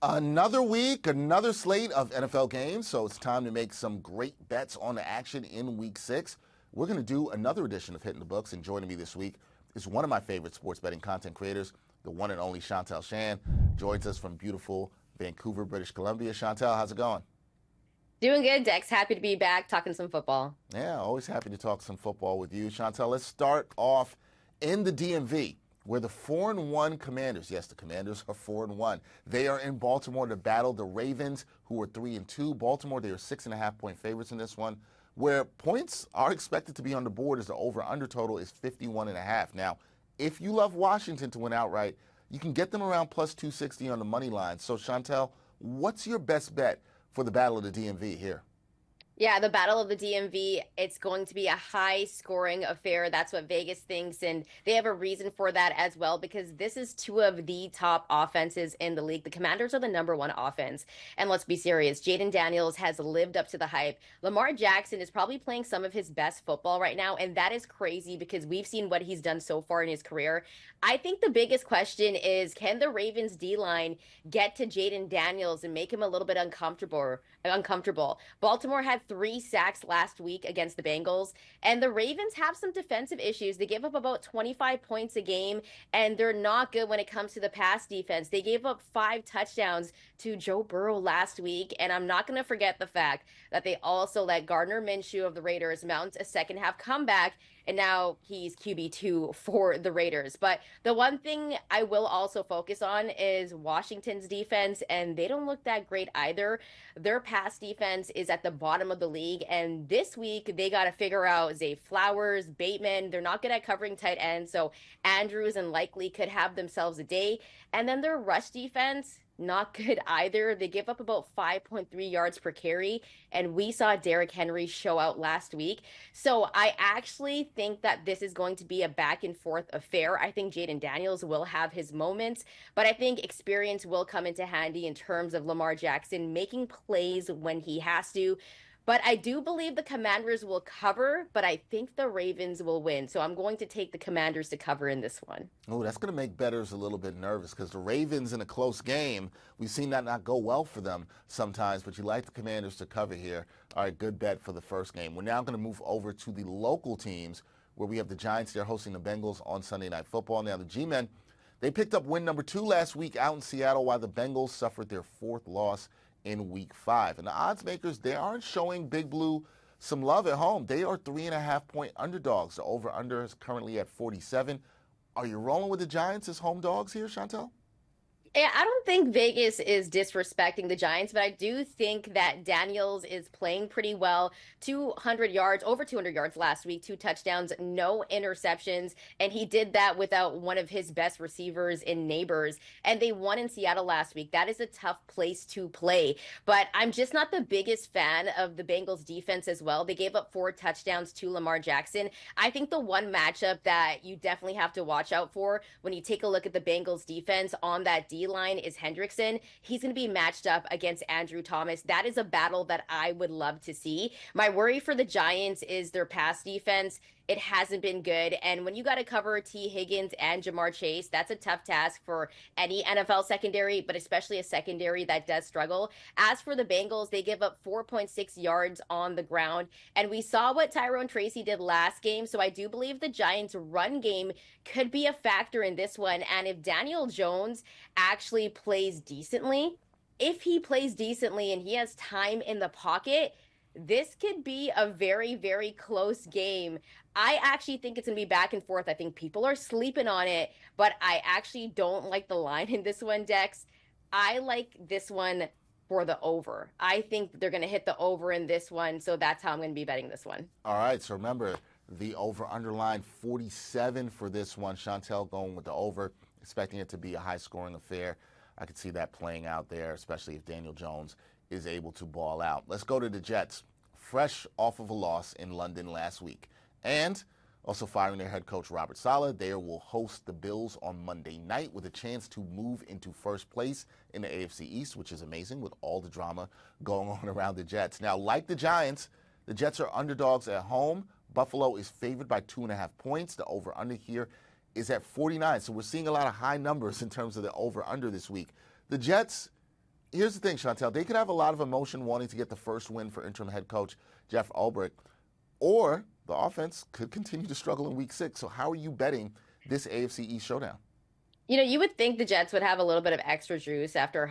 Another week, another slate of NFL games, so it's time to make some great bets on the action in Week 6. We're going to do another edition of Hitting the Books, and joining me this week is one of my favorite sports betting content creators, the one and only Shantelle Chand, joins us from beautiful Vancouver, British Columbia. Shantelle, how's it going? Doing good, Dex. Happy to be back talking some football. Yeah, always happy to talk some football with you. Shantelle, let's start off in the DMV, where the 4-1 Commanders, yes, the Commanders are 4-1. They are in Baltimore to battle the Ravens, who are 3-2. Baltimore, they are 6.5-point favorites in this one, where points are expected to be on the board as the over-under total is 51.5. Now, if you love Washington to win outright, you can get them around plus 260 on the money line. So, Shantelle, what's your best bet for the Battle of the DMV here? Yeah, the Battle of the DMV, it's going to be a high-scoring affair. That's what Vegas thinks, and they have a reason for that as well because this is two of the top offenses in the league. The Commanders are the #1 offense, and let's be serious, Jaden Daniels has lived up to the hype. Lamar Jackson is probably playing some of his best football right now, and that is crazy because we've seen what he's done so far in his career. I think the biggest question is, can the Ravens D-line get to Jaden Daniels and make him a little bit uncomfortable? Baltimore had 3 sacks last week against the Bengals, and the Ravens have some defensive issues. They give up about 25 points a game, and they're not good when it comes to the pass defense. They gave up 5 touchdowns to Joe Burrow last week, and I'm not going to forget the fact that they also let Gardner Minshew of the Raiders mount a second half comeback, and now he's QB2 for the Raiders. But the one thing I will also focus on is Washington's defense, and they don't look that great either. Their pass defense is at the bottom of the league, and this week they got to figure out Zay Flowers, Bateman. They're not good at covering tight ends, so Andrews and Likely could have themselves a day. And then their rush defense, not good either. They give up about 5.3 yards per carry, and we saw Derrick Henry show out last week. So I actually think that this is going to be a back and forth affair. I think Jaden Daniels will have his moments, but I think experience will come into handy in terms of Lamar Jackson making plays when he has to. But I do believe the Commanders will cover, but I think the Ravens will win. So I'm going to take the Commanders to cover in this one. Oh, that's going to make bettors a little bit nervous because the Ravens in a close game, we've seen that not go well for them sometimes, but you like the Commanders to cover here. All right, good bet for the first game. We're now going to move over to the local teams where we have the Giants. They're hosting the Bengals on Sunday Night Football. Now, the G-Men, they picked up win number 2 last week out in Seattle while the Bengals suffered their 4th loss in Week 5. And the odds makers, they aren't showing Big Blue some love at home. They are 3.5-point underdogs. The over-under is currently at 47. Are you rolling with the Giants as home dogs here, Shantelle? Yeah, I don't think Vegas is disrespecting the Giants, but I do think that Daniels is playing pretty well. 200 yards, over 200 yards last week, 2 touchdowns, no interceptions, and he did that without one of his best receivers in Neighbors. And they won in Seattle last week. That is a tough place to play, but I'm just not the biggest fan of the Bengals defense as well. They gave up 4 touchdowns to Lamar Jackson. I think the one matchup that you definitely have to watch out for when you take a look at the Bengals defense on that line is Hendrickson. He's going to be matched up against Andrew Thomas. That is a battle that I would love to see. My worry for the Giants is their pass defense. It hasn't been good. And when you got to cover T. Higgins and Jamar Chase, that's a tough task for any NFL secondary, but especially a secondary that does struggle. As for the Bengals, they give up 4.6 yards on the ground. And we saw what Tyrone Tracy did last game. So I do believe the Giants' run game could be a factor in this one. And if Daniel Jones actually plays decently, if he plays decently and he has time in the pocket, this could be a very, very close game. I actually think it's going to be back and forth. I think people are sleeping on it, but I actually don't like the line in this one, Dex. I like this one for the over. I think they're going to hit the over in this one, so that's how I'm going to be betting this one. All right, so remember, the over-underline 47 for this one. Shantelle going with the over, expecting it to be a high-scoring affair. I could see that playing out there, especially if Daniel Jones is able to ball out. Let's go to the Jets, fresh off of a loss in London last week. And also firing their head coach, Robert Saleh. They will host the Bills on Monday night with a chance to move into first place in the AFC East, which is amazing with all the drama going on around the Jets. Now, like the Giants, the Jets are underdogs at home. Buffalo is favored by 2.5 points. The over-under here is at 49. So we're seeing a lot of high numbers in terms of the over-under this week. The Jets here's the thing, Shantelle. They could have a lot of emotion wanting to get the first win for interim head coach Jeff Ulbrich, or the offense could continue to struggle in week 6. So how are you betting this AFC East showdown? You would think the Jets would have a little bit of extra juice after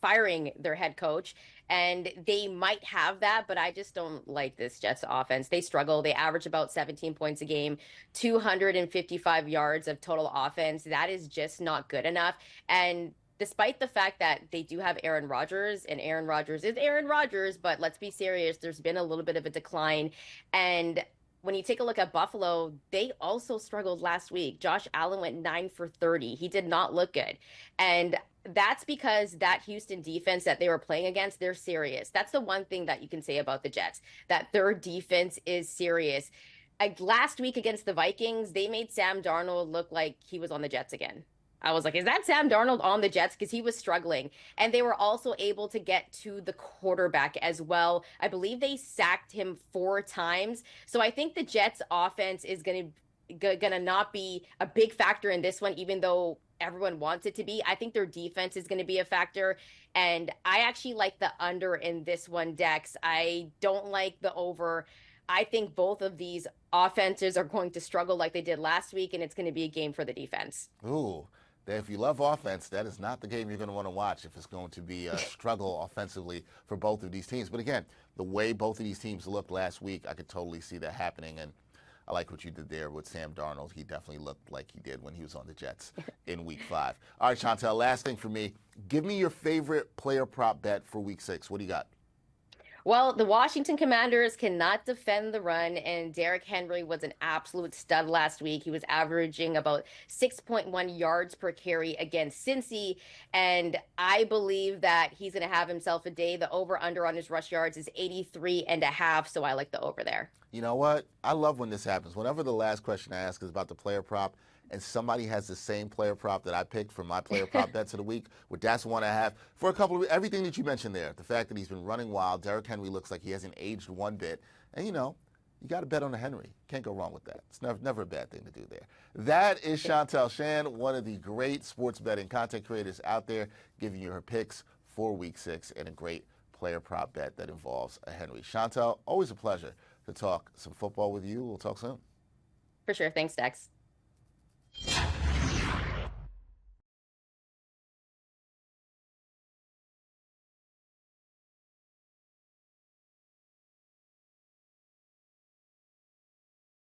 firing their head coach, and they might have that, but I just don't like this Jets offense. They struggle. They average about 17 points a game, 255 yards of total offense. That is just not good enough. And despite the fact that they do have Aaron Rodgers, and Aaron Rodgers is Aaron Rodgers, but let's be serious, there's been a little bit of a decline. And when you take a look at Buffalo, they also struggled last week. Josh Allen went 9 for 30. He did not look good. And that's because that Houston defense that they were playing against, they're serious. That's the one thing that you can say about the Jets, that their defense is serious. Last week against the Vikings, they made Sam Darnold look like he was on the Jets again. I was like, is that Sam Darnold on the Jets? Because he was struggling. And they were also able to get to the quarterback as well. I believe they sacked him 4 times. So I think the Jets offense is going to not be a big factor in this one, even though everyone wants it to be. I think their defense is going to be a factor. And I actually like the under in this one, Dex. I don't like the over. I think both of these offenses are going to struggle like they did last week, and it's going to be a game for the defense. Ooh. If you love offense, that is not the game you're going to want to watch if it's going to be a struggle offensively for both of these teams. But again, the way both of these teams looked last week, I could totally see that happening. And I like what you did there with Sam Darnold. He definitely looked like he did when he was on the Jets in week 5. All right, Shantelle, last thing for me. Give me your favorite player prop bet for week 6. What do you got? Well, the Washington Commanders cannot defend the run, and Derrick Henry was an absolute stud last week. He was averaging about 6.1 yards per carry against Cincy, and I believe that he's going to have himself a day. The over-under on his rush yards is 83.5, so I like the over there. You know what? I love when this happens. Whenever the last question I ask is about the player prop, and somebody has the same player prop that I picked for my player prop bets of the week, with that's one I have for a couple of everything that you mentioned there. The fact that he's been running wild, Derrick Henry looks like he hasn't aged one bit, and you got to bet on the Henry. Can't go wrong with that. It's never a bad thing to do there. That is Shantelle Chand, one of the great sports betting content creators out there, giving you her picks for week 6 and a great player prop bet that involves a Henry. Shantelle, always a pleasure to talk some football with you. We'll talk soon. For sure. Thanks, Dex.